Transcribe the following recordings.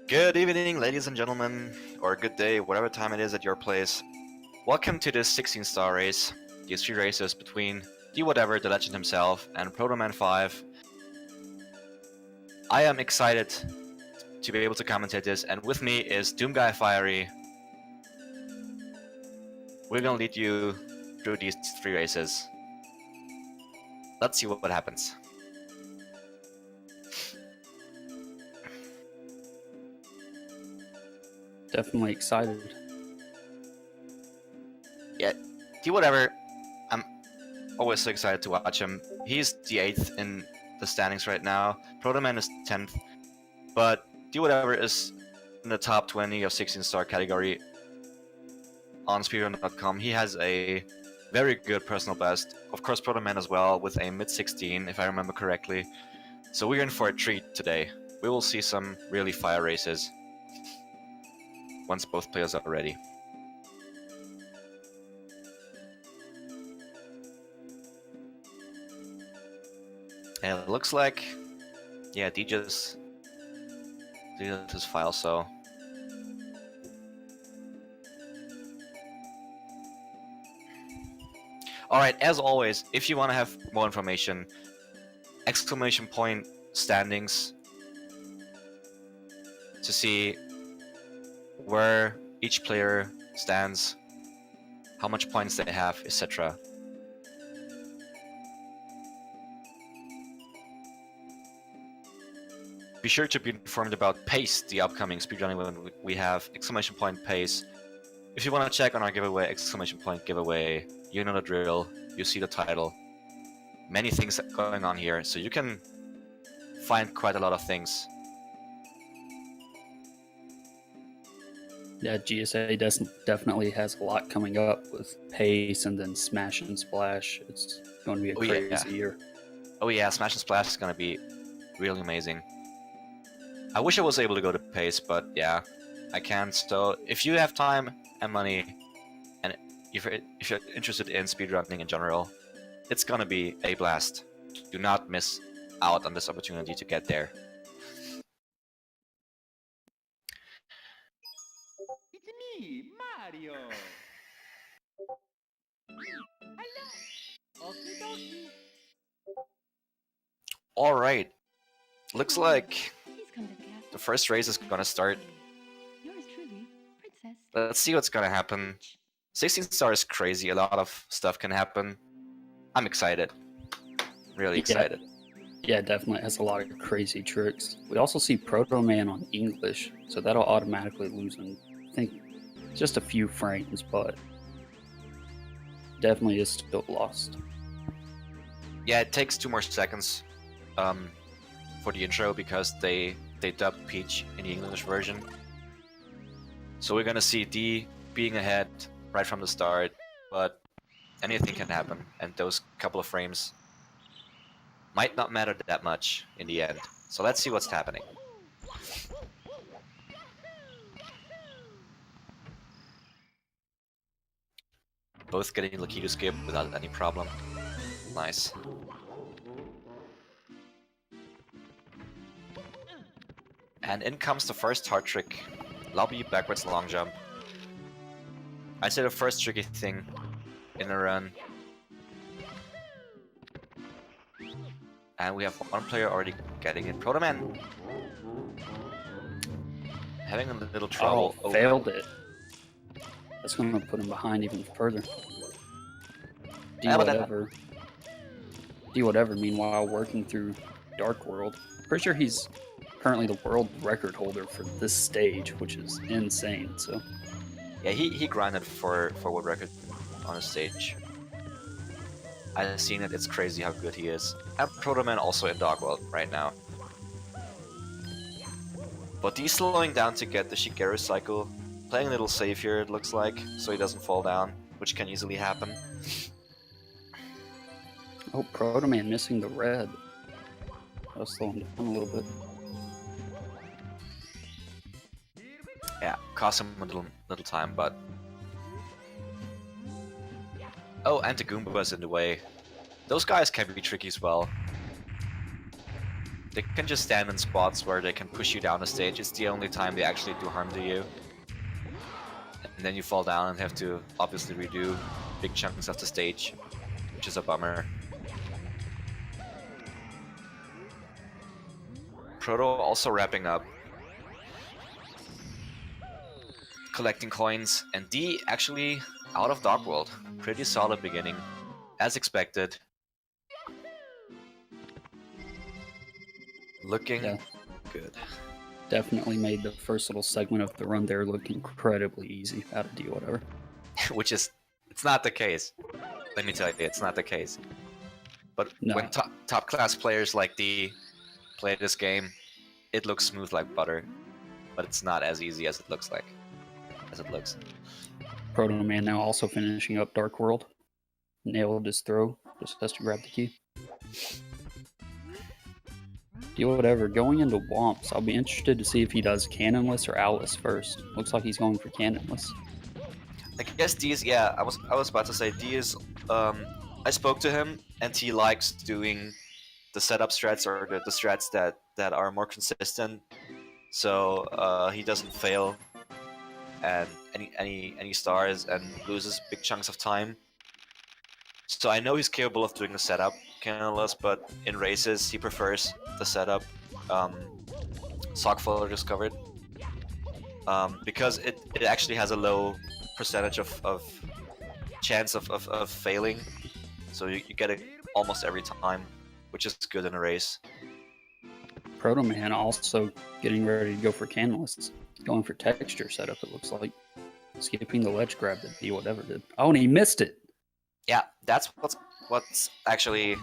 Good evening, ladies and gentlemen, or good day, whatever time it is at your place. Welcome to this 16-star race. These three races between Dwhatever, the legend himself, and protoman5. I am excited to be able to commentate this, and with me is Doomguy Fiery. We're gonna lead you through these three races. Let's see what happens. Definitely excited. Yeah, Dwhatever, I'm always so excited to watch him. He's the 8th in the standings right now. Protoman is 10th, but Dwhatever is in the top 20 of 16-star category on Speedrun.com. He has a very good personal best. Of course, Protoman as well, with a mid-16, if I remember correctly. So we're in for a treat today. We will see some really fire races once both players are ready. And it looks like, yeah, D just deleted his file, so. Alright, as always, if you want to have more information, exclamation point standings to see where each player stands, how much points they have, etc. Be sure to be informed about PACE, the upcoming speedrunning event we have, exclamation point PACE. If you want to check on our giveaway, exclamation point giveaway, you know the drill, you see the title. Many things going on here, so you can find quite a lot of things. Yeah, GSA definitely has a lot coming up with Pace and then Smash and Splash. It's going to be a crazy year. Oh yeah, Smash and Splash is going to be really amazing. I wish I was able to go to Pace, but yeah, I can't. So if you have time and money, and if you're interested in speedrunning in general, it's going to be a blast. Do not miss out on this opportunity to get there. It's me, Mario. Hello. Okie dokie. All right, looks like the first race is gonna start. Yours truly, Princess. Let's see what's gonna happen. 16-star is crazy. A lot of stuff can happen. I'm excited. Really excited. Yeah, definitely has a lot of crazy tricks. We also see Protoman on English, so that'll automatically lose in, I think, just a few frames, but definitely is still lost. Yeah, it takes 2 more seconds for the intro because they dubbed Peach in the English version. So we're gonna see D being ahead right from the start, but anything can happen, and those couple of frames might not matter that much in the end. So let's see what's happening. Both getting lucky to skip without any problem. Nice. And in comes the first hard trick. Lobby backwards long jump. I'd say the first tricky thing in a run. And we have one player already getting it. Protoman having a little trouble. Oh, failed it. That's going to put him behind even further. Dwhatever, meanwhile, working through Dark World. Pretty sure he's currently the world record holder for this stage, which is insane. So yeah, he grinded for world record on a stage. I've seen it, it's crazy how good he is. And Protoman also in Dark World right now. But he's slowing down to get the Shigeru cycle. Playing a little safe here, it looks like, so he doesn't fall down, which can easily happen. oh, Protoman missing the red. I'll slow him down a little bit. Yeah, cost him a little time, but... Oh, and the Goomba's in the way. Those guys can be tricky as well. They can just stand in spots where they can push you down the stage. It's the only time they actually do harm to you. And then you fall down and have to obviously redo big chunks of the stage, which is a bummer. Proto also wrapping up, collecting coins, and D actually out of Dark World. Pretty solid beginning, as expected. Looking good. Definitely made the first little segment of the run there look incredibly easy out of Dwhatever. Which is, it's not the case. Let me tell you, it's not the case. But when top class players like D play this game, it looks smooth like butter. But it's not as easy as it looks like. Protoman now also finishing up Dark World. Nailed his throw, just has to grab the key. Dwhatever, going into Womps, I'll be interested to see if he does Cannonless or Alice first. Looks like he's going for Cannonless. I guess D is, yeah, I was about to say D is, I spoke to him and he likes doing the setup strats or the strats that are more consistent, so he doesn't fail and any stars and loses big chunks of time. So I know he's capable of doing the setup Cannonless, but in races he prefers the setup Sockfuller discovered, because it actually has a low percentage of chance of failing, so you get it almost every time, which is good in a race. Protoman also getting ready to go for Cannonless. Going for texture setup, it looks like. Skipping the ledge grab that Dwhatever did. Oh, and he missed it! Yeah, that's what's actually,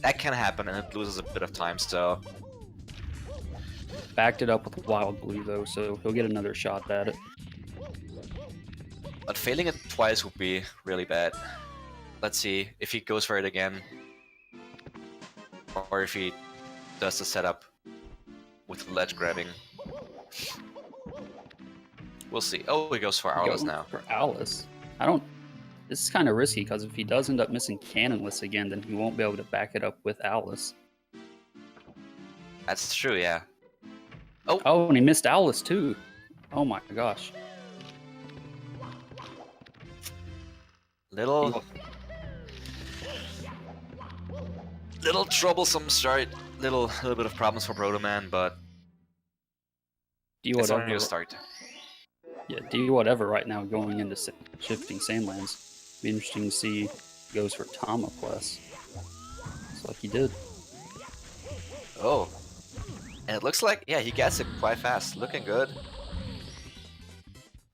that can happen and it loses a bit of time, so. Backed it up with Wild Blue though, so he'll get another shot at it. But failing it twice would be really bad. Let's see if he goes for it again, or if he does the setup with ledge grabbing. We'll see. Oh, he goes for Alice now. For Alice? This is kind of risky, because if he does end up missing Cannonless again, then he won't be able to back it up with Alice. That's true, yeah. Oh, and he missed Alice too. Oh my gosh. Little troublesome start. Little bit of problems for Protoman, but it's only a start. Yeah, Dwhatever right now going into shifting Sandlands. Be interesting to see if he goes for Tama Plus. Looks like he did. Oh. And it looks like, yeah, he gets it quite fast. Looking good.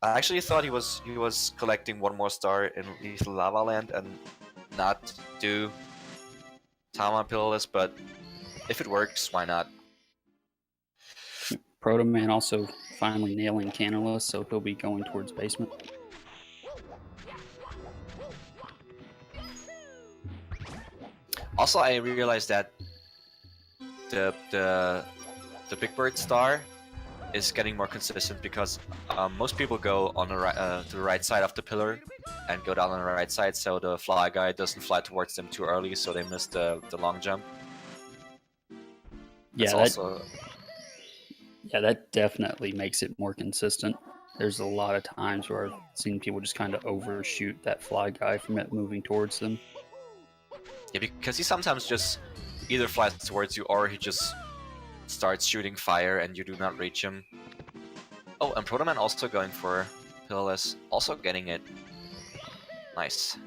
I actually thought he was collecting one more star in Lethal Lava Land and not do Tama Pillarless, but if it works, why not? Protoman also finally nailing Cannonless, so he'll be going towards basement. Also, I realized that the Big Bird star is getting more consistent because most people go on the to the right side of the pillar and go down on the right side, so the fly guy doesn't fly towards them too early, so they miss the long jump. Yeah, that definitely makes it more consistent. There's a lot of times where I've seen people just kind of overshoot that fly guy from it moving towards them. Yeah, because he sometimes just either flies towards you or he just starts shooting fire and you do not reach him. Oh, and Protoman also going for Pillarless, also getting it. Nice.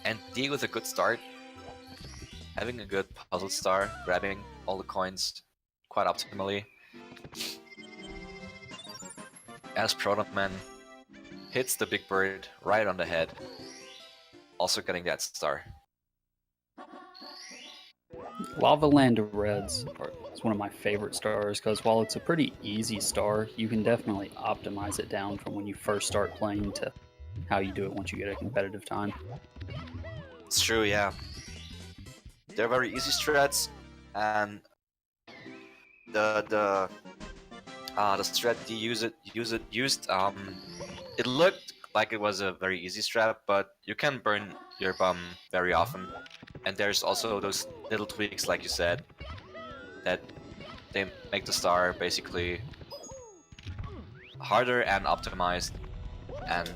And D with a good start, having a good puzzle star, grabbing all the coins quite optimally. As Protoman hits the Big Bird right on the head, also getting that star. Lava Land of Reds is one of my favorite stars because while it's a pretty easy star, you can definitely optimize it down from when you first start playing to how you do it once you get a competitive time. It's true, yeah. They're very easy strats, and the strat D used it looked like it was a very easy strat, but you can burn your bum very often, and there's also those little tweaks, like you said, that they make the star basically harder and optimized, and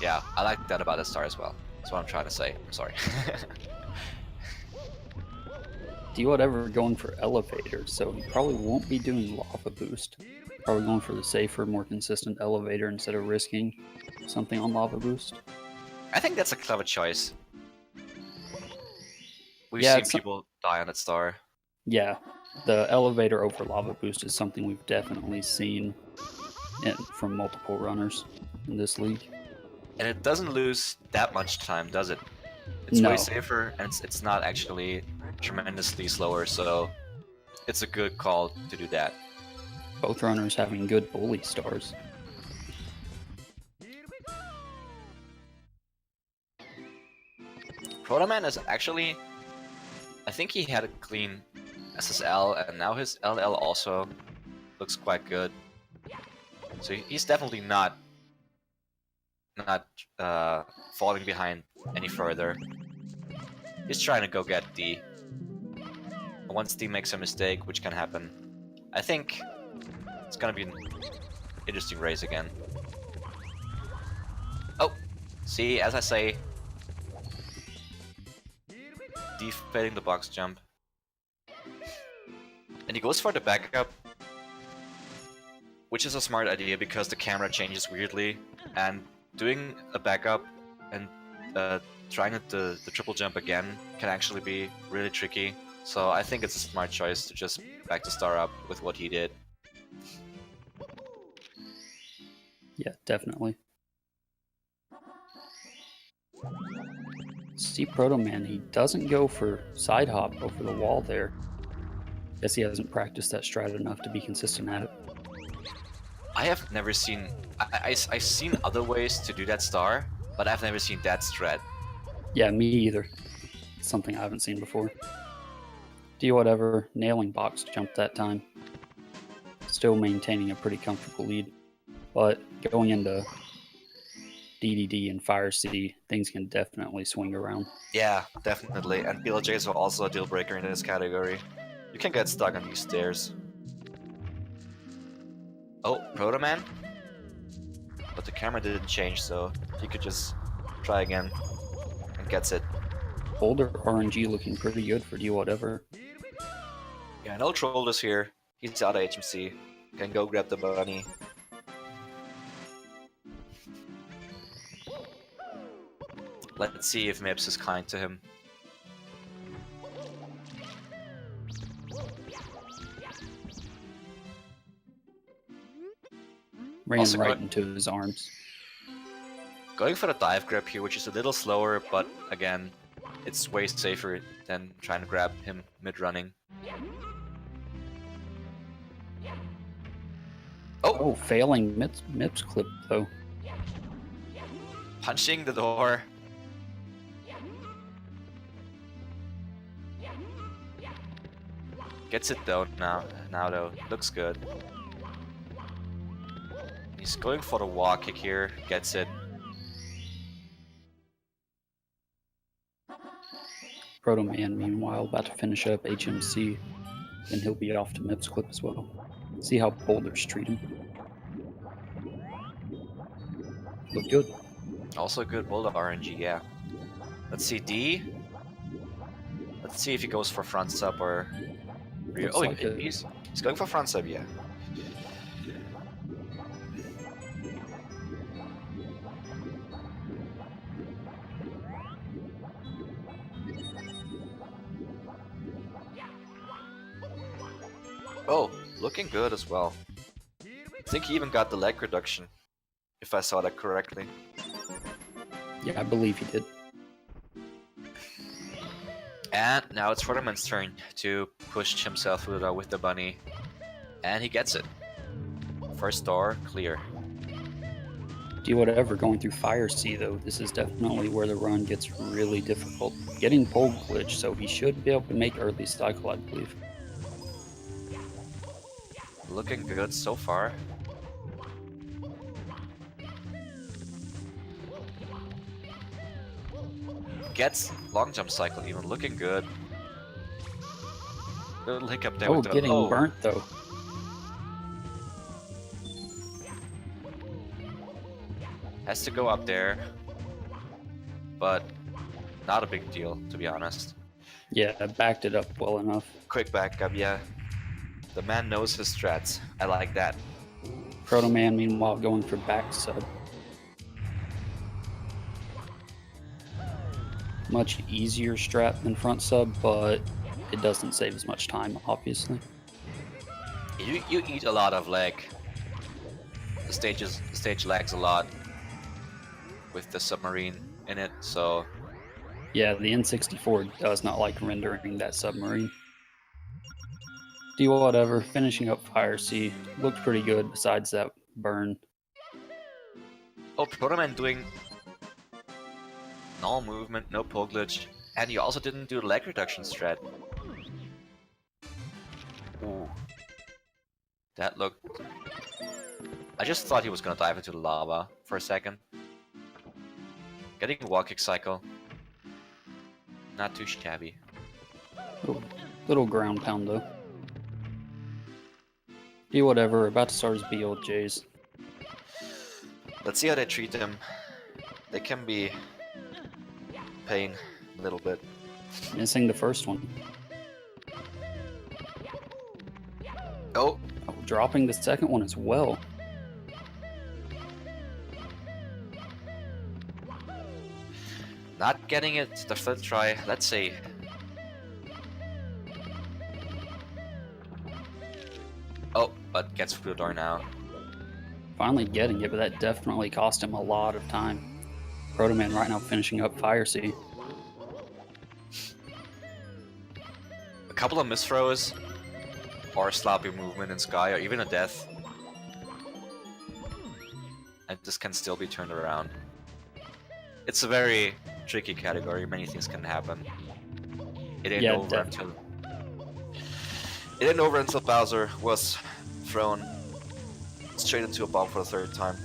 yeah, I like that about the star as well. That's what I'm trying to say. I'm sorry. Dwhatever going for elevator, so he probably won't be doing lava boost. Probably going for the safer, more consistent elevator instead of risking something on lava boost. I think that's a clever choice. We've Yeah, seen people die on that star. Yeah, the elevator over lava boost is something we've definitely seen from multiple runners in this league. And it doesn't lose that much time, does it? It's No. way safer, and it's not actually tremendously slower, so it's a good call to do that. Both runners having good bully stars. Protoman is actually... I think he had a clean SSL, and now his LL also looks quite good. So he's definitely not falling behind any further. He's trying to go get D. And once D makes a mistake, which can happen, I think it's gonna be an interesting race again. Oh, see, as I say, D failing the box jump. And he goes for the backup, which is a smart idea because the camera changes weirdly, and doing a backup and trying the triple jump again can actually be really tricky. So I think it's a smart choice to just back the star up with what he did. Yeah, definitely. See Protoman, he doesn't go for side hop over the wall there. Guess he hasn't practiced that strat enough to be consistent at it. I have never seen... I've seen other ways to do that star, but I've never seen that strat. Yeah, me either. It's something I haven't seen before. Dwhatever, nailing box jump that time. Still maintaining a pretty comfortable lead. But going into DDD and Fire City, things can definitely swing around. Yeah, definitely. And BLJs are also a deal breaker in this category. You can get stuck on these stairs. Oh, Protoman? But the camera didn't change, so he could just try again. And gets it. Boulder RNG looking pretty good for Dwhatever. Yeah, no Trollers here. He's out of HMC. Can go grab the bunny. Let's see if Mips is kind to him. Ran Also right got- into his arms. Going for the dive grab here, which is a little slower, but again, it's way safer than trying to grab him mid-running. Oh, failing Mips clip though. Punching the door. Gets it though now though. Looks good. He's going for the wall kick here. Gets it. Protoman, meanwhile, about to finish up HMC. Then he'll be off to Mips clip as well. See how boulders treat him. Look good. Also good boulder RNG, yeah. Let's see D. Let's see if he goes for front sub or rear. Looks Oh, like it. he's going for front sub, yeah. Oh, looking good as well. I think he even got the leg reduction, if I saw that correctly. Yeah, I believe he did. And now it's Protoman's turn to push himself through with the bunny. And he gets it. First door, clear. Do whatever going through Fire Sea though. This is definitely where the run gets really difficult. Getting pole glitch, so he should be able to make early cycle, I believe. Looking good so far. Gets long jump cycle even, looking good. Little hiccup there Oh, with the... getting burnt though. Has to go up there. But not a big deal, to be honest. Yeah, I backed it up well enough. Quick backup, yeah. The man knows his strats. I like that. Protoman, meanwhile, going for back sub. Much easier strat than front sub, but it doesn't save as much time, obviously. You eat a lot of lag. The stage lags a lot with the submarine in it, so Yeah, the N64 does not like rendering that submarine. Do whatever, finishing up Fire Sea. Looked pretty good besides that burn. oh, Protoman doing null movement, no pole glitch, and you also didn't do lag reduction strat. Ooh, that looked. I just thought he was gonna dive into the lava for a second. Getting a wall kick cycle, not too shabby. Little ground pound though. Do whatever, about to start his BLJs. Let's see how they treat him. They can be pain a little bit. Missing the first one. Oh, Oh, dropping the second one as well. not getting it the third try. Let's see. Oh, but gets through the door now. Finally getting it, but that definitely cost him a lot of time. Protoman right now finishing up Fire Sea. A couple of misthrows, or sloppy movement in Sky, or even a death. And this can still be turned around. It's a very tricky category, many things can happen. It ain't over until... It ain't over until Bowser was thrown straight into a bomb for the third time.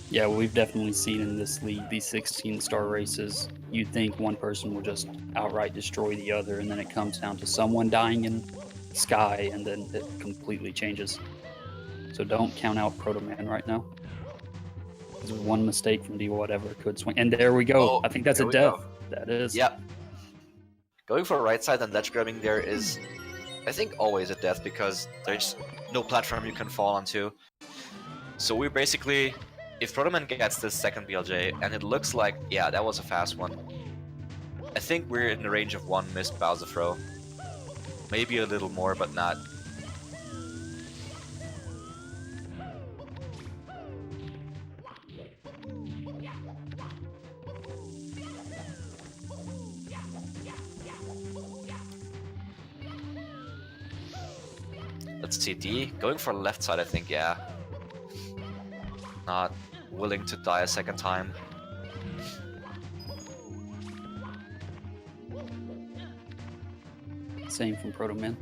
Yeah, we've definitely seen in this league, these 16-star races, you'd think one person will just outright destroy the other, and then it comes down to someone dying in Sky, and then it completely changes. So don't count out Protoman right now. Because one mistake from Dwhatever could swing. And there we go. Oh, I think that's a there we death. go. That is. Yep. Going for right side and ledge grabbing there is, I think, always a death, because there's no platform you can fall onto. So we basically, if Protoman gets this second BLJ, and it looks like, yeah, that was a fast one. I think we're in the range of one missed Bowser throw. Maybe a little more, but not. Let's see, D, going for left side, I think, yeah. Not willing to die a second time. Same from Protoman.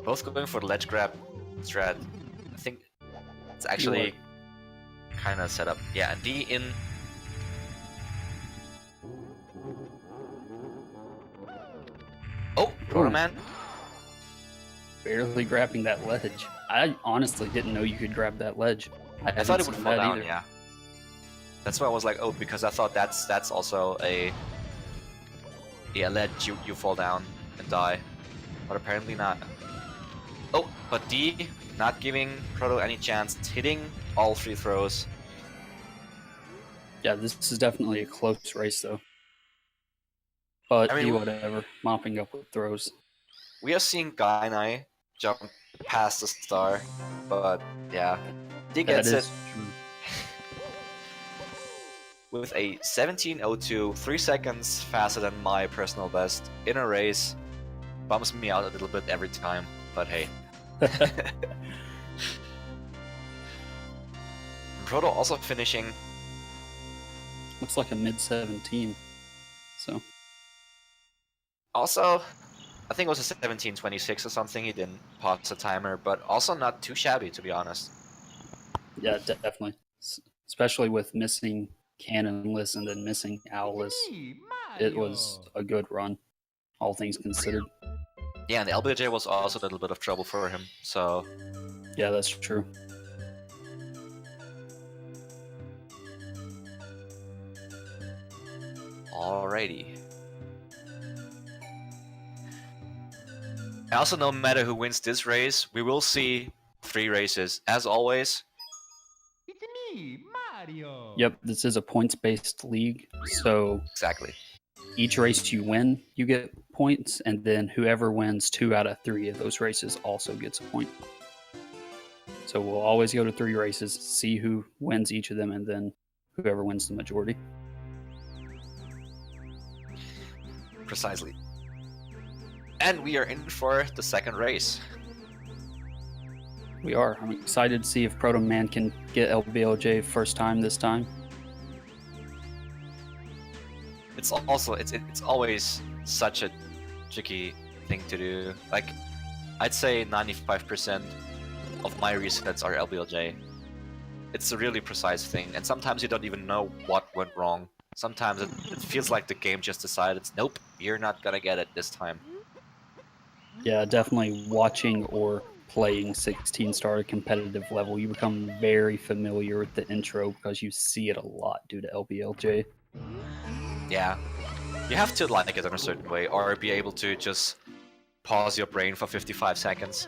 Both going for the ledge grab strat. I think it's actually kind of set up. Yeah, D in. Oh, Protoman. Barely grabbing that ledge. I honestly didn't know you could grab that ledge. I thought it haven't would seen fall that down, either. yeah. That's why I was like, oh, because I thought that's also a ledge you fall down and die. But apparently not. Oh, but D not giving Proto any chance. It's hitting all three throws. Yeah, this is definitely a close race though. But I mean, whatever, mopping up with throws. We have seen Guy and I jump past the star, but yeah, D gets it True. with a 17:02, 3 seconds faster than my personal best in a race. Bums me out a little bit every time, but hey. Proto also finishing. Looks like a mid-17. So, Also, I think it was a 17:26 or something. He didn't pause the timer, but also not too shabby, to be honest. yeah, definitely. Especially with missing Cannonless and then missing Owless. Me, It Mario. was a good run, all things considered. Yeah, and the LBJ was also a little bit of trouble for him, so Yeah, that's true. alrighty. Also, no matter who wins this race, we will see 3 races, as always. It's me, Mario. Yep, this is a points-based league, so Exactly. each race you win, you get points, and then whoever wins 2 out of 3 of those races also gets a point. So we'll always go to 3 races, see who wins each of them, and then whoever wins the majority. Precisely. And we are in for the second race. We are. I'm excited to see if Protoman can get LBLJ first time this time. It's also it's always such a tricky thing to do. Like, I'd say 95% of my resets are LBLJ. It's a really precise thing, and sometimes you don't even know what went wrong. Sometimes it feels like the game just decided, nope, you're not gonna get it this time. Yeah, definitely watching or playing 16-star competitive level, you become very familiar with the intro because you see it a lot due to LBLJ. Yeah. You have to like it in a certain way, or be able to just pause your brain for 55 seconds.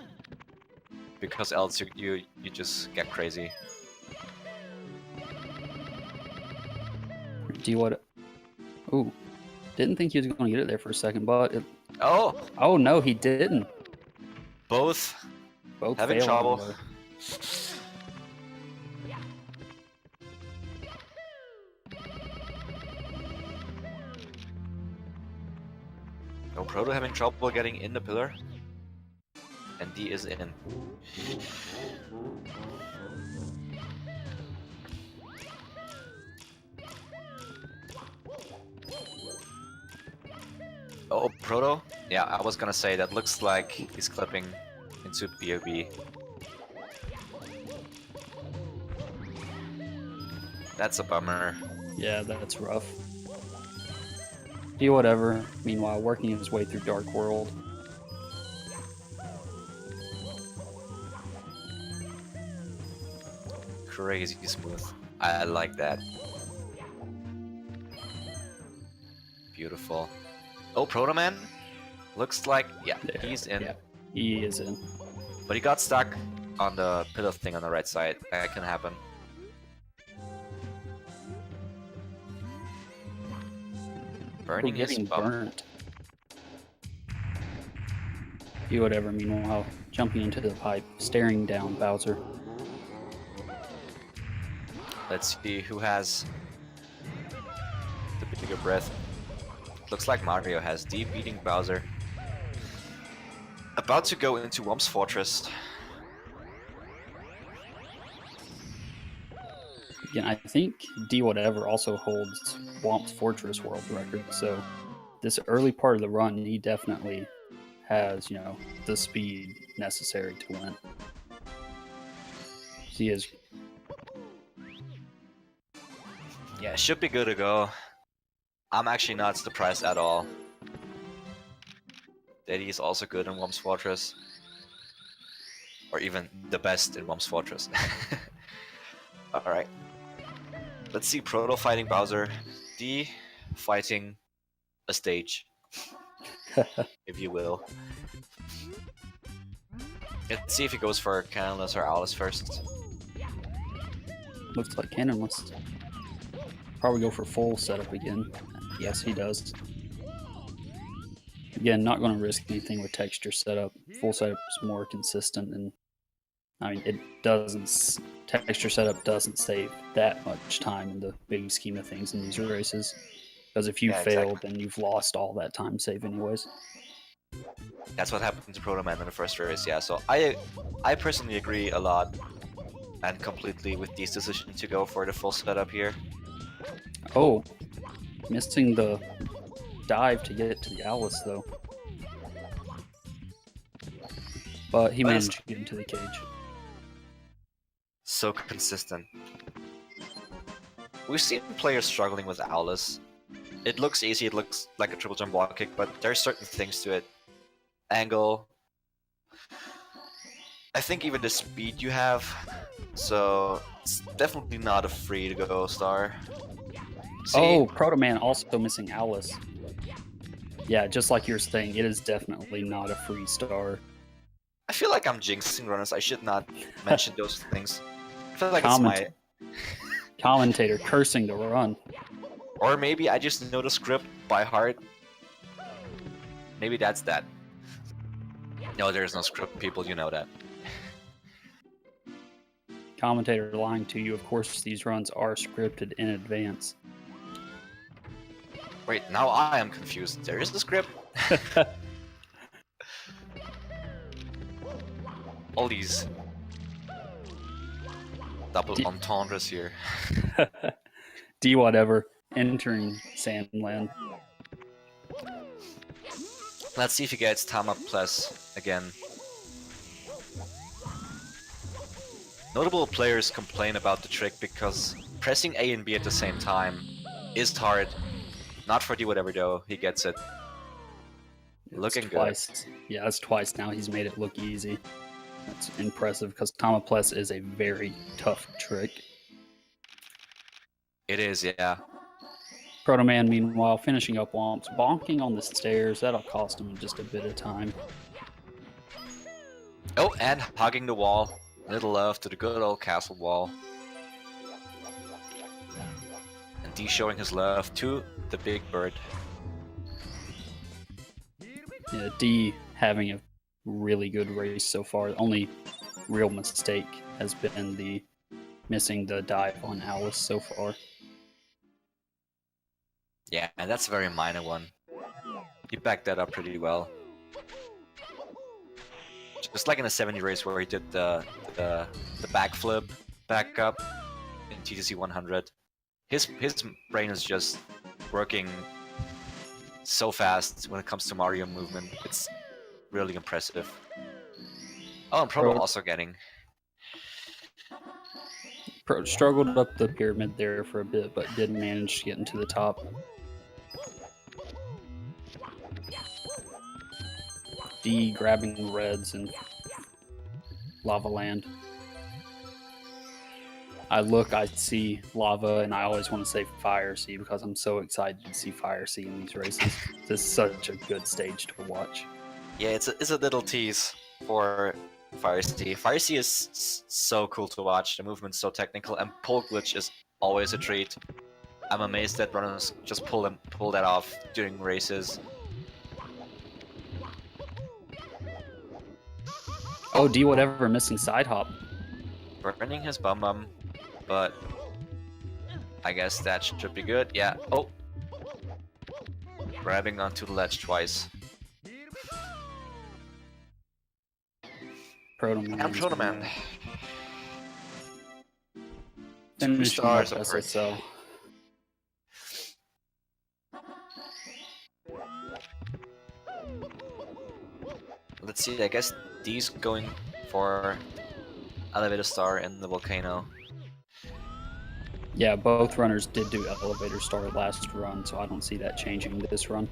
Because else you just get crazy. Do you what? Ooh, didn't think he was going to get it there for a second, but Oh, no, he didn't. both Both having failing, trouble. though. No, Proto having trouble getting in the pillar. And D is in. Oh, Proto? Yeah, I was gonna say that looks like he's clipping into BOB. That's a bummer. Yeah, that's rough. Do whatever. Meanwhile, working his way through Dark World. Crazy smooth. I like that. Beautiful. Oh, Protoman? Looks like, yeah, he's in. Yeah, he is in. But he got stuck on the pillar thing on the right side. That can happen. We're Burning his getting bum. burnt. Do whatever. Meanwhile, jumping into the pipe, staring down Bowser. Let's see who has the bigger breath. Looks like Mario has D beating Bowser. About to go into Womp's Fortress. Again, I think Dwhatever also holds Womp's Fortress world record, so this early part of the run, he definitely has, you know, the speed necessary to win. He is. Yeah, should be good to go. I'm actually not surprised at all. Daddy is also good in Womp's Fortress. Or even the best in Womp's Fortress. Alright. Let's see Proto fighting Bowser. D fighting a stage. If you will. Let's see if he goes for Cannonless or Owless first. Looks like Cannonless. Probably go for full setup again. Yes, he does. Again, not going to risk anything with texture setup. Full setup is more consistent, and I mean, it doesn't. Texture setup doesn't save that much time in the big scheme of things in these races. Because if you fail, then you've lost all that time save anyways. That's what happened to Protoman in the first race, yeah. So I personally agree a lot and completely with D's decision to go for the full setup here. Oh, missing the dive to get to the Alice though. But he But it's- managed to get into the cage. So consistent. We've seen players struggling with Owlus. It looks easy, it looks like a triple jump block kick, but there are certain things to it. Angle. I think even the speed you have. So it's definitely not a free to go star. See, Oh, Protoman also missing Alice. Yeah, just like you're saying, it is definitely not a free star. I feel like I'm jinxing runners. I should not mention those things. I feel like Comment- it's Commentator cursing the run. Or maybe I just know the script by heart. Maybe that's that. No, there's no script, people, you know that. Commentator lying to you. Of course, these runs are scripted in advance. Wait, now I am confused. There is the script? All these double entendres here. Dwhatever entering Sandland. Let's see if he gets Tama Plus again. Notable players complain about the trick because pressing A and B at the same time is hard. Not for Dwhatever though, he gets it. Looking good. Twice. Yeah, that's twice now he's made it look easy. That's impressive because Tama Plus is a very tough trick. It is, yeah. Protoman, meanwhile, finishing up womps, bonking on the stairs. That'll cost him just a bit of time. Oh, and hugging the wall. Little love to the good old castle wall. And D showing his love to the big bird. Yeah, D having a really good race so far. The only real mistake has been the missing the dive on Alice so far. Yeah, and that's a very minor one. He backed that up pretty well. Just like in a 70 race where he did the backflip back up in TTC 100. His brain is just working so fast when it comes to Mario movement. It's really impressive. Oh, and Proto also getting. Pro struggled up the pyramid there for a bit, but did manage to get into the top. D grabbing reds in Lava Land. I see lava, and I always want to say Fire Sea because I'm so excited to see Fire Sea in these races. This is such a good stage to watch. Yeah, it's a little tease for Fire Sea. Fire Sea is so cool to watch. The movement's so technical, and pole glitch is always a treat. I'm amazed that runners just pull that off during races. Oh, Dwhatever missing side hop. Burning his bum, but I guess that should be good. Yeah. Oh, grabbing onto the ledge twice. Protoman. And Protoman. Finishing stars up of Earth. SSL. Let's see. I guess D's going for elevator star in the volcano. Yeah, both runners did do elevator star last run, so I don't see that changing this run.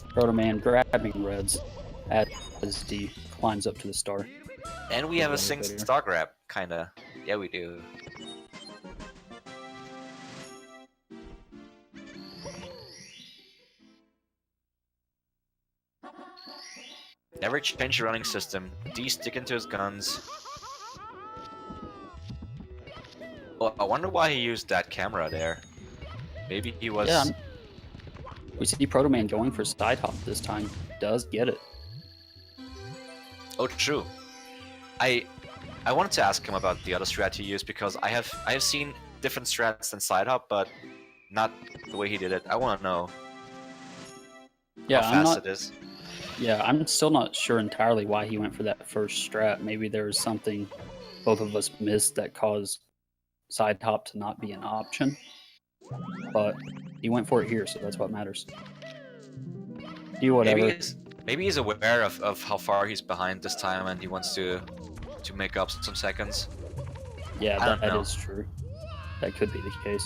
Protoman grabbing reds as D climbs up to the star. And we have a sync Elevator. star grab, kinda. Yeah, we do. Never change your running system. D sticking to his guns. Oh, I wonder why he used that camera there. Maybe he was. Yeah, we see Protoman going for side hop this time. Does get it. Oh, true. I wanted to ask him about the other strat he used because I have seen different strats than side hop, but not the way he did it. I want to know Yeah, how fast it is. Yeah, I'm still not sure entirely why he went for that first strat. Maybe there was something both of us missed that caused side hop to not be an option. But he went for it here, so that's what matters. Do whatever. Maybe he's aware of how far he's behind this time and he wants to make up some seconds. Yeah, I don't that know. is true. That could be the case.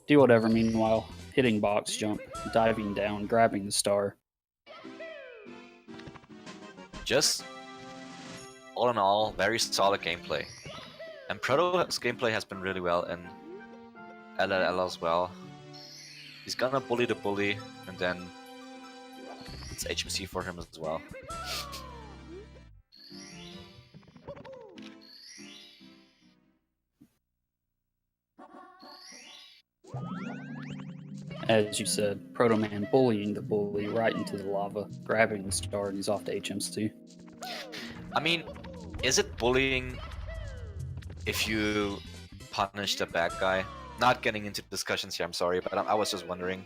Do whatever, meanwhile, hitting box jump, diving down, grabbing the star. Just all in all, very solid gameplay. And Proto's gameplay has been really well in LLL as well. He's gonna bully the bully, and then it's HMC for him as well. As you said, Protoman bullying the bully right into the lava, grabbing the star, and he's off to HMC. I mean, is it bullying if you punish the bad guy? Not getting into discussions here, I'm sorry, but I was just wondering.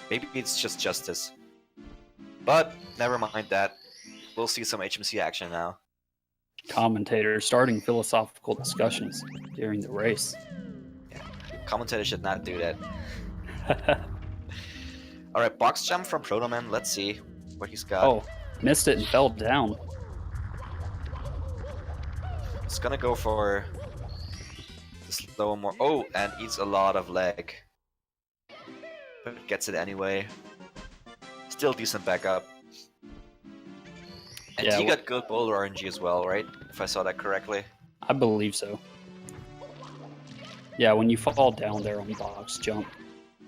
Maybe it's just justice. But never mind that. We'll see some HMC action now. Commentators starting philosophical discussions during the race. Commentators should not do that. Alright, box jump from Protoman. Let's see what he's got. Oh, missed it and fell down. He's gonna go for the slow more. Oh, and eats a lot of leg. But gets it anyway. Still decent backup. And Yeah, he got good boulder RNG as well, right? If I saw that correctly. I believe so. Yeah, when you fall down there on box jump,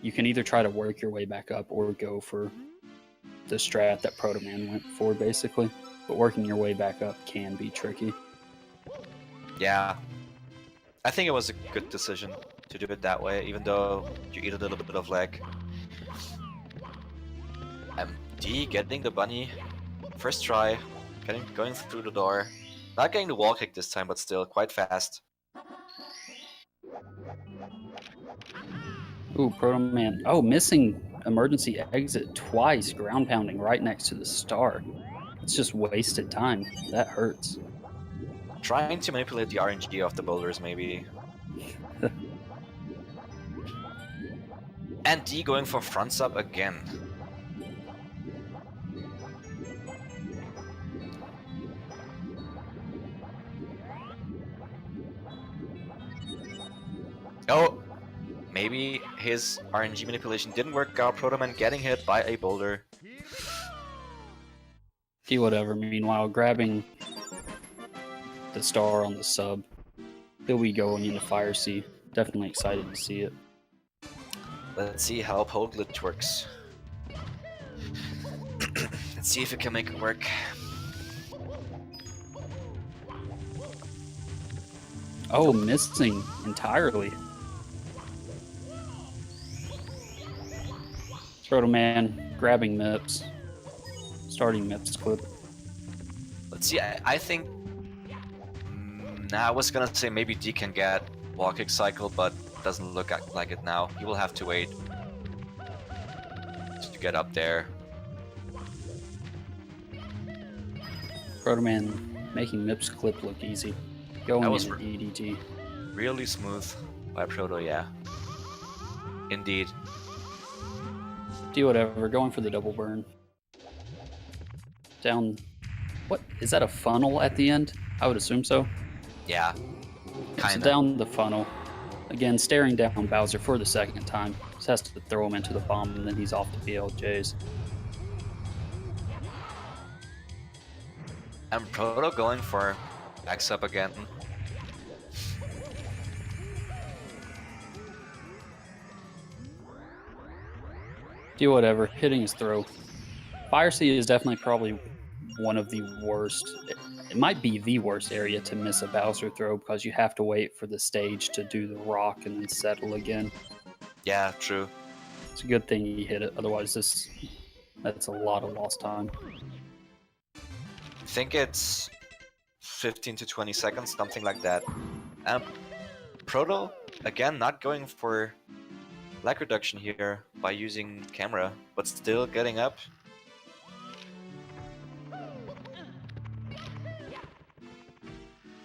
you can either try to work your way back up or go for the strat that Protoman went for, basically. But working your way back up can be tricky. Yeah. I think it was a good decision to do it that way, even though you eat a little bit of leg. D getting the bunny. First try. Going through the door. Not getting the wall kick this time, but still quite fast. Ooh, Protoman. Oh, missing emergency exit twice, ground pounding right next to the star. It's just wasted time. That hurts. Trying to manipulate the RNG of the boulders, maybe. And D going for front sub again. Oh, maybe his RNG manipulation didn't work out. Protoman getting hit by a boulder. Do whatever. Meanwhile, grabbing the star on the sub. He'll be going into Fire Sea. Definitely excited to see it. Let's see how pole glitch works. Let's see if it can make it work. Oh, missing entirely. Protoman grabbing MIPS. Starting MIPS clip. Let's see, I think... Nah, I was gonna say maybe D can get wall kick cycle, but doesn't look like it now. He will have to wait to get up there. Protoman making MIPS clip look easy. Going That was into EDT. Really smooth by Proto, yeah. Indeed. Do whatever. Going for the double burn. Down. What? Is that a funnel at the end? I would assume so. Yeah. So Kinda. down the funnel. Again, staring down Bowser for the second time. Just has to throw him into the bomb, and then he's off to BLJs. And Proto going for backs up again. Do whatever. Hitting his throw. Fire Sea is definitely probably one of the worst. It might be the worst area to miss a Bowser throw because you have to wait for the stage to do the rock and then settle again. Yeah, true. It's a good thing he hit it. Otherwise, that's a lot of lost time. I think it's 15 to 20 seconds, something like that. Proto, again, not going for lag reduction here by using camera, but still getting up.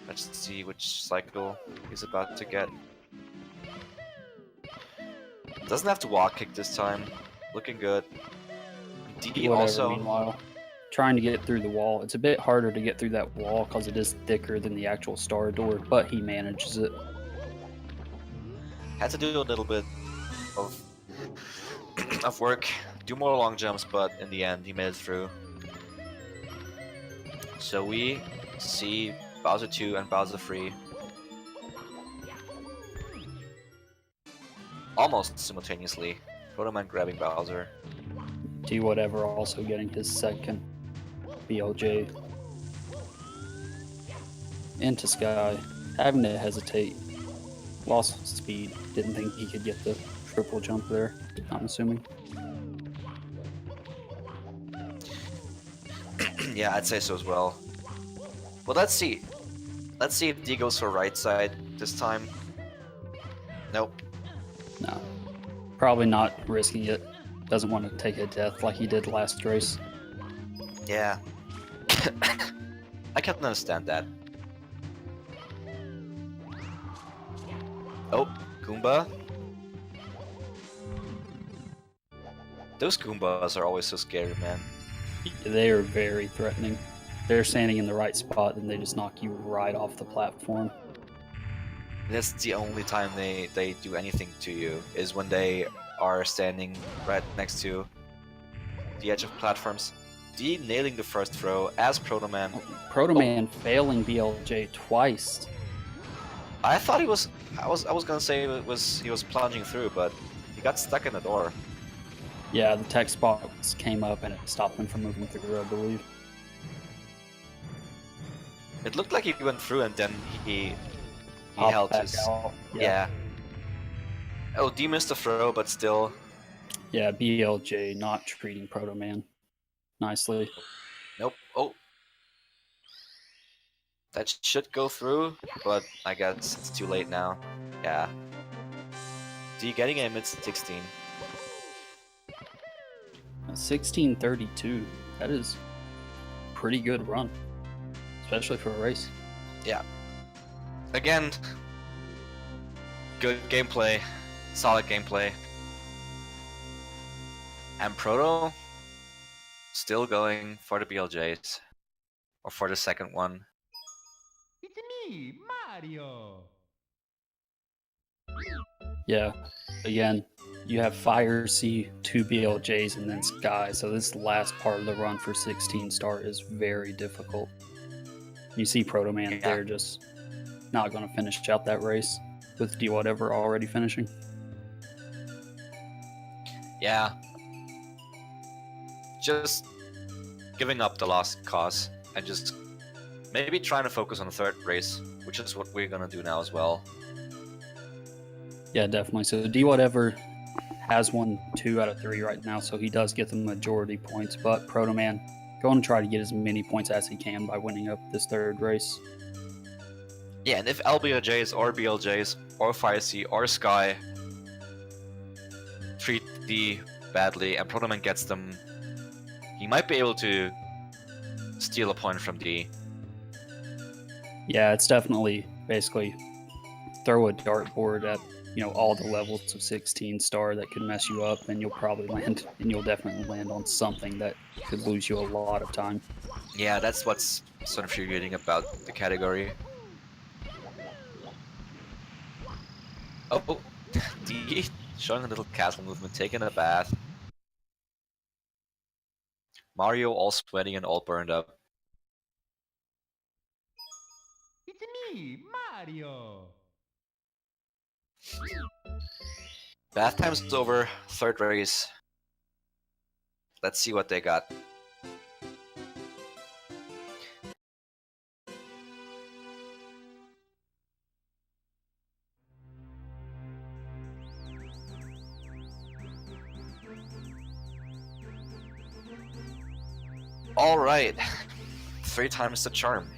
Let's see which cycle he's about to get. Doesn't have to walk kick this time. Looking good. D Whatever, also. meanwhile, trying to get through the wall. It's a bit harder to get through that wall because it is thicker than the actual star door, but he manages it. Had to do a little bit of of work, do more long jumps, but in the end he made it through. So we see Bowser 2 and Bowser 3 almost simultaneously. Protoman grabbing Bowser. Dwhatever also getting his second BLJ. Into Sky, having to hesitate. Lost speed. Didn't think he could get the triple jump there, I'm assuming. Yeah, I'd say so as well. Well, let's see. Let's see if D goes for right side this time. Nope. No. Probably not risking it. Doesn't want to take a death like he did last race. Yeah. I can understand that. Oh, Goomba. Those Goombas are always so scary, man. They are very threatening. They're standing in the right spot and they just knock you right off the platform. That's the only time they do anything to you, is when they are standing right next to the edge of platforms. D nailing the first throw as Protoman. Protoman failing BLJ twice. I thought he was. I was gonna say he was plunging through, but he got stuck in the door. Yeah, the text box came up and it stopped him from moving through, I believe. It looked like he went through and then he Popped held back his. out. Yeah. Oh, D missed the throw, but still. Yeah, BLJ not treating Protoman nicely. Nope. Oh. That should go through, but I guess it's too late now. Yeah. D getting a mid 16. 16:32. That is pretty good run, especially for a race. Yeah. Again, good gameplay, solid gameplay. And Proto still going for the BLJs, or for the second one. It's me, Mario. Yeah, again, you have Fire, C, 2 BLJs, and then Sky, so this last part of the run for 16 star is very difficult. You see Protoman there just not going to finish out that race with Dwhatever already finishing. Yeah. Just giving up the lost cause and just maybe trying to focus on the third race, which is what we're gonna do now as well. Yeah, definitely. So Dwhatever has won 2 out of 3 right now, so he does get the majority points, but Protoman going to try to get as many points as he can by winning up this third race. Yeah, and if LBLJs or BLJs or Fire C or Sky treat D badly and Protoman gets them, he might be able to steal a point from D. Yeah, it's definitely basically throw a dartboard at all the levels of 16 star that could mess you up, and you'll probably land, and you'll definitely land on something that could lose you a lot of time. Yeah, that's what's so infuriating about the category. Oh, D showing a little castle movement, taking a bath. Mario all sweaty and all burned up. It's me, Mario. Bath time's over, third race. Let's see what they got. Alright, 3 times the charm.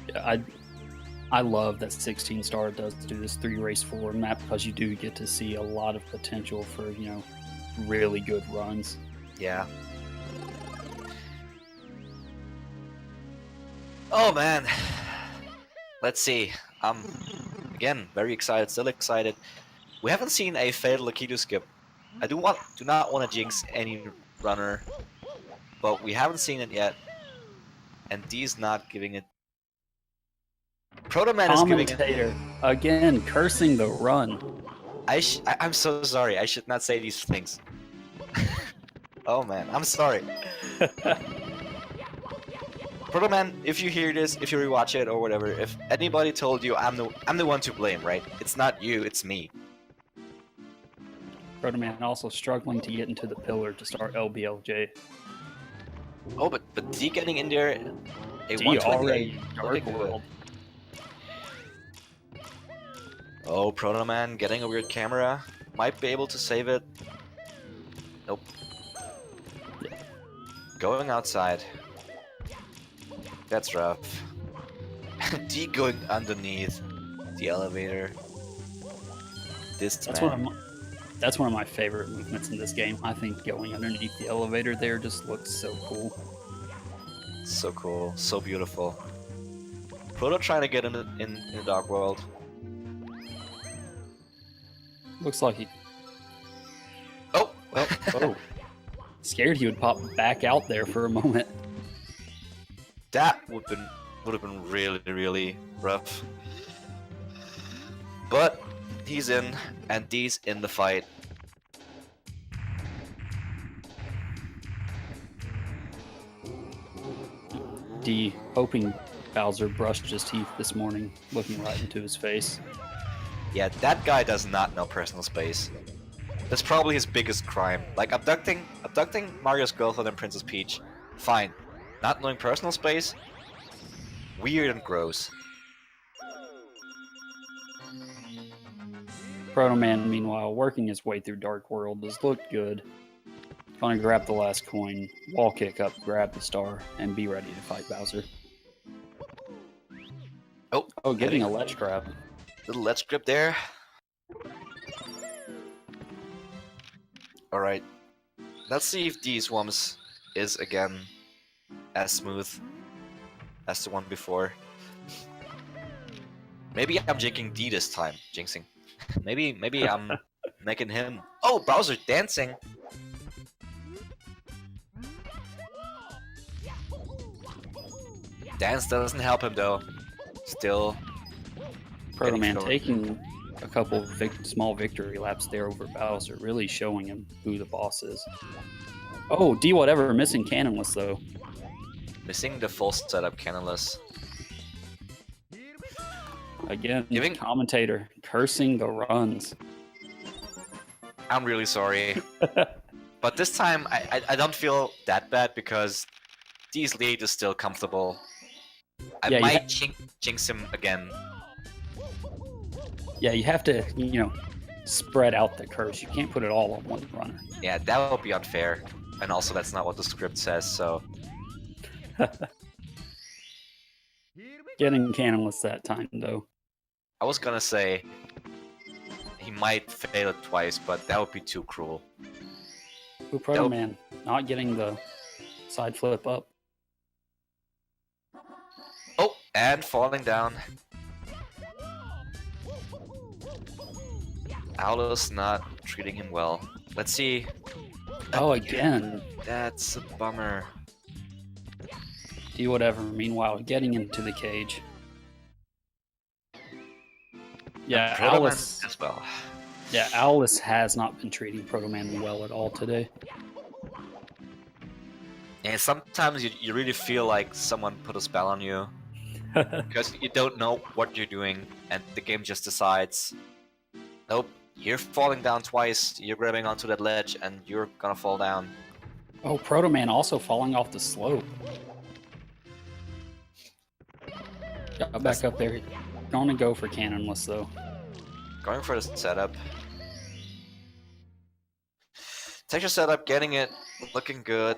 Yeah, I love that 16 star does do this 3 race format because you do get to see a lot of potential for really good runs. Yeah. Oh man. Let's see. Again, very excited, still excited. We haven't seen a fatal Aikido skip. I do not want to jinx any runner, but we haven't seen it yet. And D's not giving it. Protoman is giving it. Commentator again cursing the run. I'm so sorry. I should not say these things. Oh man, I'm sorry. Protoman, if you hear this, if you rewatch it or whatever, if anybody told you I'm the one to blame, right? It's not you, it's me. Protoman also struggling to get into the pillar to start LBLJ. Oh, but D getting in there, a D 128. already Looking Dark good. World. Oh, Protoman getting a weird camera. Might be able to save it. Nope. Going outside. That's rough. D going underneath the elevator. That's one of my favorite movements in this game. I think going underneath the elevator there just looks so cool. So cool, so beautiful. Proto trying to get in the Dark World. Looks like he. Oh, Oh. Scared he would pop back out there for a moment. that would have been really, really rough. But he's in, and D's in the fight. D hoping Bowser brushed his teeth this morning, looking right into his face. Yeah, that guy does not know personal space. That's probably his biggest crime. Like abducting Mario's girlfriend and Princess Peach, fine. Not knowing personal space, weird and gross. Protoman, meanwhile, working his way through Dark World, has looked good. Gonna grab the last coin, wall kick up, grab the star, and be ready to fight Bowser. Oh, getting a ledge grab. Little ledge grip there. Alright. Let's see if D Swarms is again as smooth as the one before. Maybe I'm jinxing D this time. Jinxing. Maybe I'm making him. Oh, Bowser dancing. Dance doesn't help him though. Still. Protoman taking a couple small victory laps there over Bowser, really showing him who the boss is. Oh, Dwhatever missing cannonless though. Missing the full setup cannonless. Again, Giving- commentator cursing the runs. I'm really sorry. But this time I don't feel that bad because D's lead is still comfortable. I Yeah, you might jinx him again. Yeah, you have to, spread out the curse. You can't put it all on one runner. Yeah, that would be unfair. And also that's not what the script says, so... Getting cannonless that time, though. I was gonna say... he might fail it twice, but that would be too cruel. Ooh, Protoman not getting the side flip up. Oh, and falling down. Aulus not treating him well. Let's see. Oh, again. That's a bummer. Dwhatever, meanwhile, getting into the cage. Yeah, Protoman Aulus. as well. Yeah, Aulus has not been treating Protoman well at all today. And sometimes you really feel like someone put a spell on you. Because you don't know what you're doing, and the game just decides, nope, you're falling down twice, you're grabbing onto that ledge, and you're gonna fall down. Oh, Protoman also falling off the slope. Got back up there. Gonna go for cannonless, though. Going for the setup. Texture setup, getting it, looking good.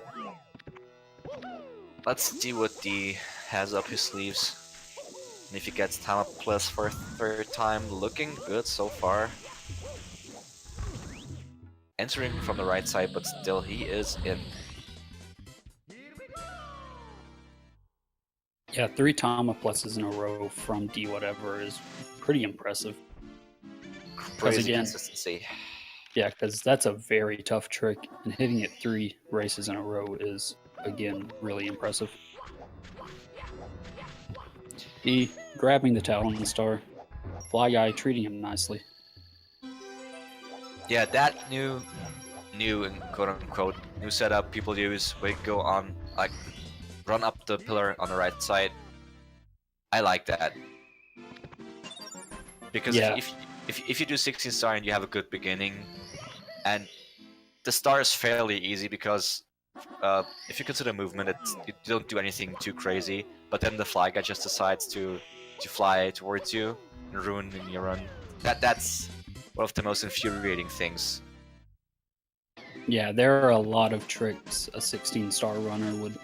Let's see what D has up his sleeves. And if he gets time up plus for a third time, looking good so far. Entering from the right side, but still he is in. Yeah, 3 Tama pluses in a row from Dwhatever is pretty impressive. Crazy again- consistency. Yeah, because that's a very tough trick, and hitting it 3 races in a row is, again, really impressive. D grabbing the Talon Star. Fly Guy treating him nicely. Yeah, that new and quote unquote new setup people use where you go on like run up the pillar on the right side. I like that. Because Yeah. if you do 16 star and you have a good beginning, and the star is fairly easy because if you consider movement, you don't do anything too crazy. But then the fly guy just decides to fly towards you and ruin your run. That's one of the most infuriating things. Yeah, there are a lot of tricks a 16-star runner would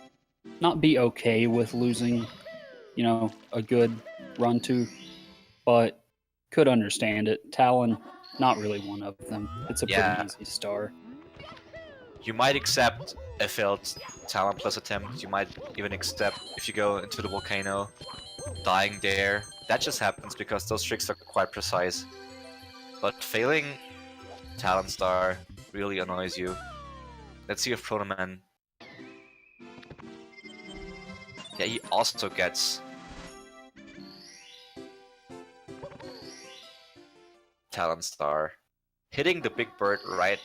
not be okay with losing, a good run to, but could understand it. Talon, not really one of them. It's a Yeah. pretty easy star. You might accept a failed Talon plus attempt. You might even accept if you go into the volcano, dying there. That just happens because those tricks are quite precise. But failing Talon Star really annoys you. Let's see if Protoman... Yeah, he also gets Talon Star. Hitting the big bird right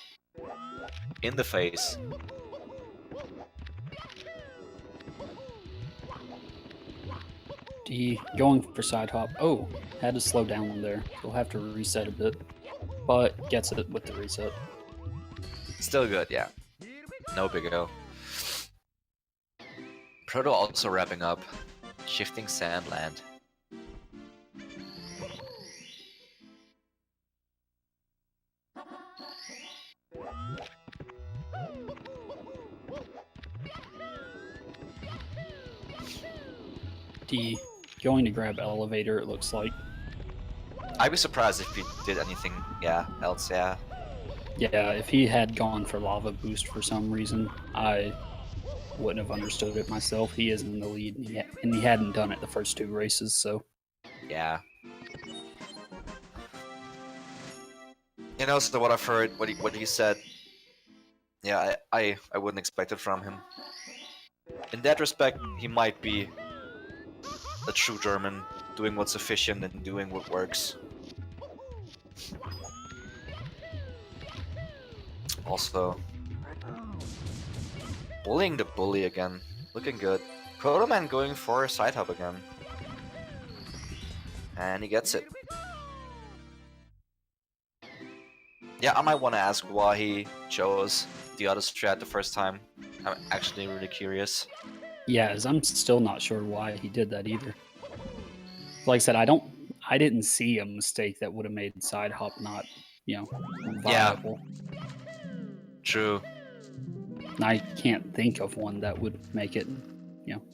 in the face. D going for side hop. Oh, had to slow down there. He'll have to reset a bit, but gets it with the reset. Still good, yeah. No big O. Proto also wrapping up. Shifting Sandland. D going to grab elevator, it looks like. I'd be surprised if he did anything, else, yeah. Yeah, if he had gone for lava boost for some reason, I wouldn't have understood it myself. He is in the lead, and he hadn't done it the first 2 races, so... Yeah. And also what I've heard, what he said, yeah, I wouldn't expect it from him. In that respect, he might be a true German, doing what's efficient and doing what works. Also, bullying the bully again, looking good. Protoman going for a side hop again. And he gets it. Yeah, I might want to ask why he chose the other strat the first time. I'm actually really curious. Yeah, as I'm still not sure why he did that either. Like I said, I didn't see a mistake that would have made side hop not, viable. True. And I can't think of one that would make it,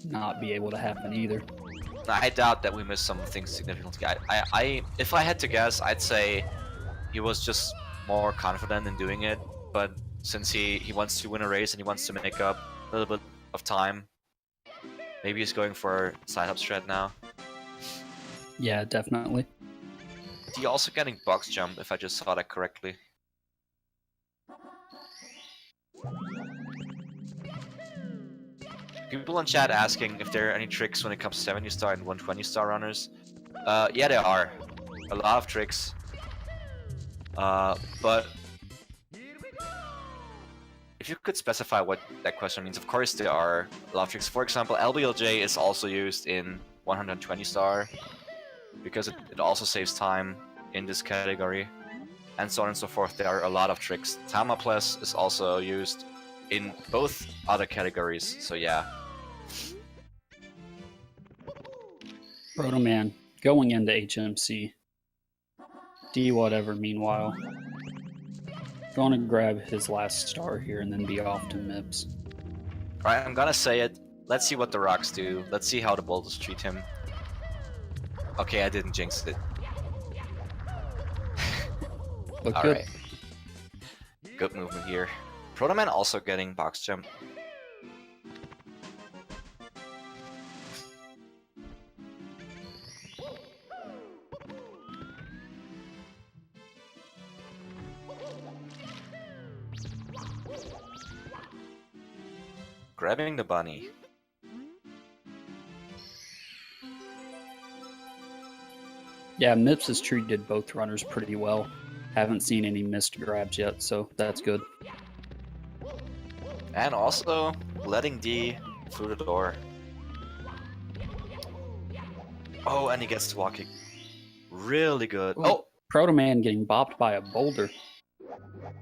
not be able to happen either. I doubt that we missed something significantly. If I had to guess, I'd say he was just more confident in doing it. But since he wants to win a race and he wants to make up a little bit of time, maybe he's going for side hop strat now. Yeah, definitely. He also getting box jump, if I just saw that correctly. People in chat asking if there are any tricks when it comes to 70 star and 120 star runners. Yeah, there are. A lot of tricks. But if you could specify what that question means, of course there are a lot of tricks. For example, LBLJ is also used in 120 star because it also saves time in this category, and so on and so forth. There are a lot of tricks. Tama Plus is also used in both other categories, so yeah. Protoman going into HMC. Dwhatever, meanwhile, going to grab his last star here and then be off to MIPS. Alright, I'm gonna say it. Let's see what the rocks do. Let's see how the boulders treat him. Okay, I didn't jinx it. Look good. Alright. Good movement here. Protoman also getting box jump. grabbing the bunny. Yeah, Mips has treated both runners pretty well. Haven't seen any missed grabs yet, so that's good. And also letting D through the door. Oh, and he gets to walking. Really good. Ooh. Oh, Protoman getting bopped by a boulder.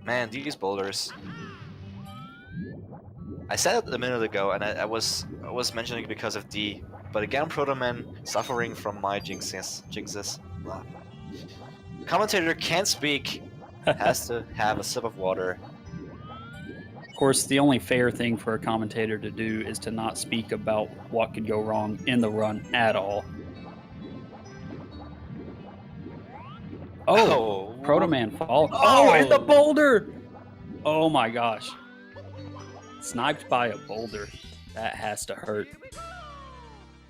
man, these boulders. I said it a minute ago, and I was mentioning it because of D. But again, Protoman suffering from my jinxes. Blah. Commentator can't speak. Has to have a sip of water. Of course, the only fair thing for a commentator to do is to not speak about what could go wrong in the run at all. Oh, Protoman fall. Oh, and the boulder! Oh my gosh. Sniped by a boulder. That has to hurt.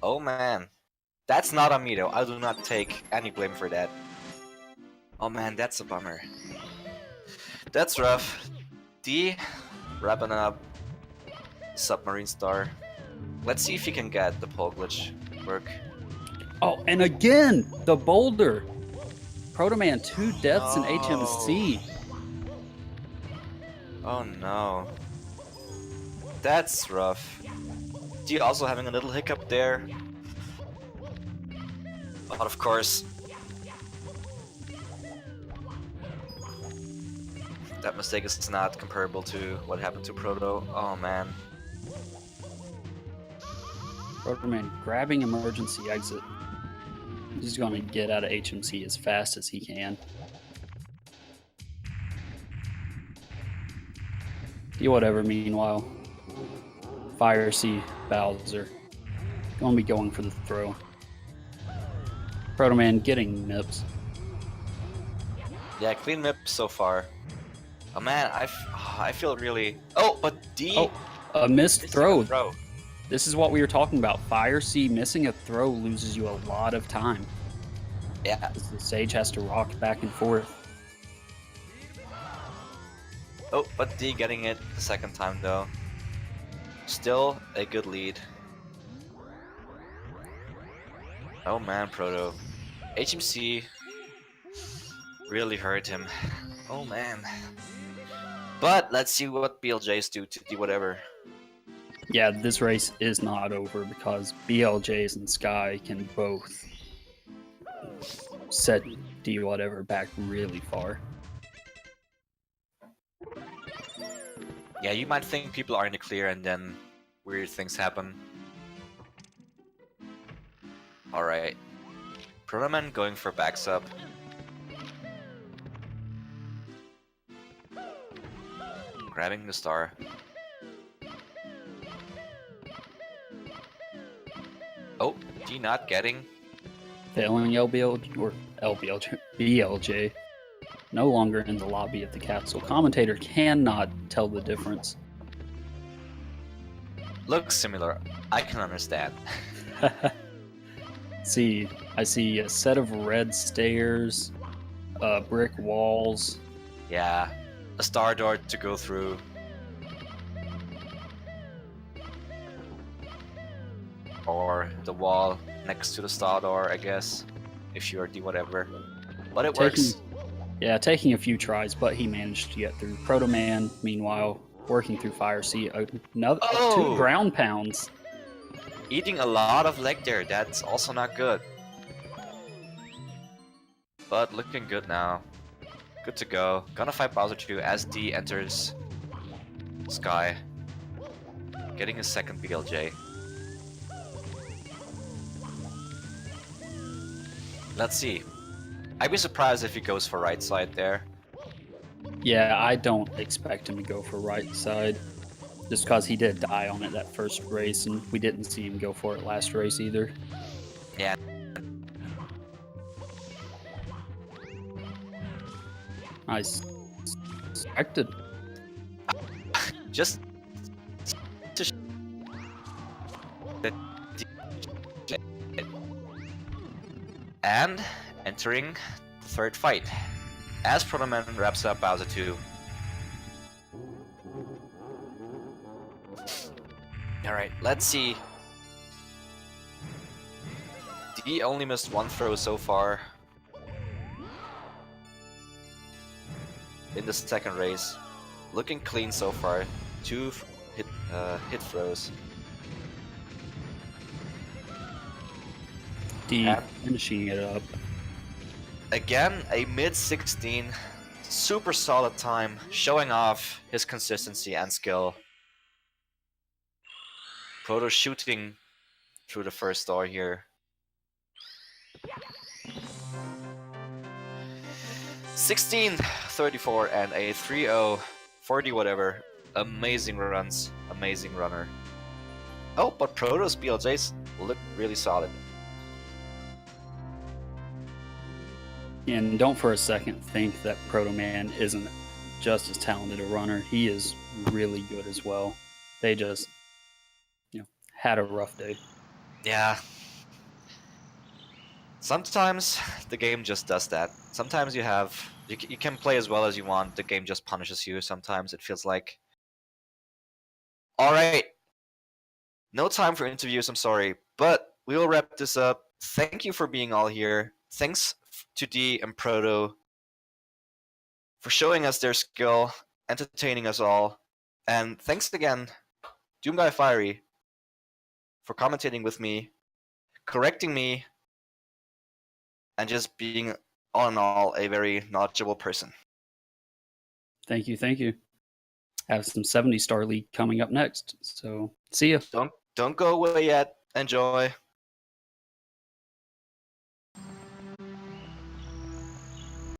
Oh man. That's not on me though. I do not take any blame for that. Oh man, that's a bummer. That's rough. D, wrapping up. Submarine Star. Let's see if he can get the pole glitch work. Oh, and again, the boulder. Protoman 2 deaths in HMC. Oh no. That's rough. D also having a little hiccup there. But of course, that mistake is not comparable to what happened to Proto. Oh man. Protoman grabbing emergency exit. He's going to get out of HMC as fast as he can. Whatever, meanwhile. Fire C Bowser. Going to be going for the throw. Protoman getting Mips. Yeah, clean mip so far. Oh man, I feel really... Oh, but D... Oh, a missed throw. throw. This is what we were talking about. Fire C missing a throw loses you a lot of time. Yeah. The Sage has to rock back and forth. Oh, but D getting it the second time though. Still a good lead. Oh man, Proto. HMC really hurt him. Oh man. But let's see what BLJs do to do whatever. Yeah, this race is not over because BLJs and Sky can both set Dwhatever back really far. Yeah, you might think people are in the clear and then weird things happen. Alright. Protoman going for backs up. Grabbing the star. Oh, D not getting. Failing LBL or BLJ. No longer in the lobby of the castle. Commentator cannot tell the difference. Looks similar. I can understand. See, I see a set of red stairs, brick walls. Yeah, a star door to go through. Or the wall next to the star door, I guess, if you're Dwhatever. But it works. Yeah, taking a few tries, but he managed to get through. Protoman, meanwhile, working through Fire C. Another 2 ground pounds. Eating a lot of leg there, that's also not good. But looking good now. Good to go. Gonna fight Bowser 2 as D enters Sky. Getting his second BLJ. Let's see. I'd be surprised if he goes for right side there. Yeah, I don't expect him to go for right side. Just because he did die on it that first race, and we didn't see him go for it last race either. Yeah. I suspected. Just to and entering the third fight as Protoman wraps up Bowser 2. All right, let's see. D only missed one throw so far in the second race. Looking clean so far. 2 hit throws. D And finishing it up. again, a mid-16, super solid time, showing off his consistency and skill. Proto shooting through the first door here. 16-34 and a 3-0 for Dwhatever. Amazing runs, amazing runner. Oh, but Proto's BLJs look really solid. And don't for a second think that Protoman isn't just as talented a runner. He is really good as well. They just, had a rough day. Yeah. Sometimes the game just does that. Sometimes you can play as well as you want. The game just punishes you. Sometimes it feels like. All right. No time for interviews. I'm sorry, but we will wrap this up. Thank you for being all here. Thanks to D and Proto for showing us their skill, entertaining us all, and thanks again, Doomguy Fiery, for commentating with me, correcting me, and just being, all in all, a very knowledgeable person. Thank you, thank you. Have some 70 Star League coming up next. So see ya. Don't go away yet. Enjoy.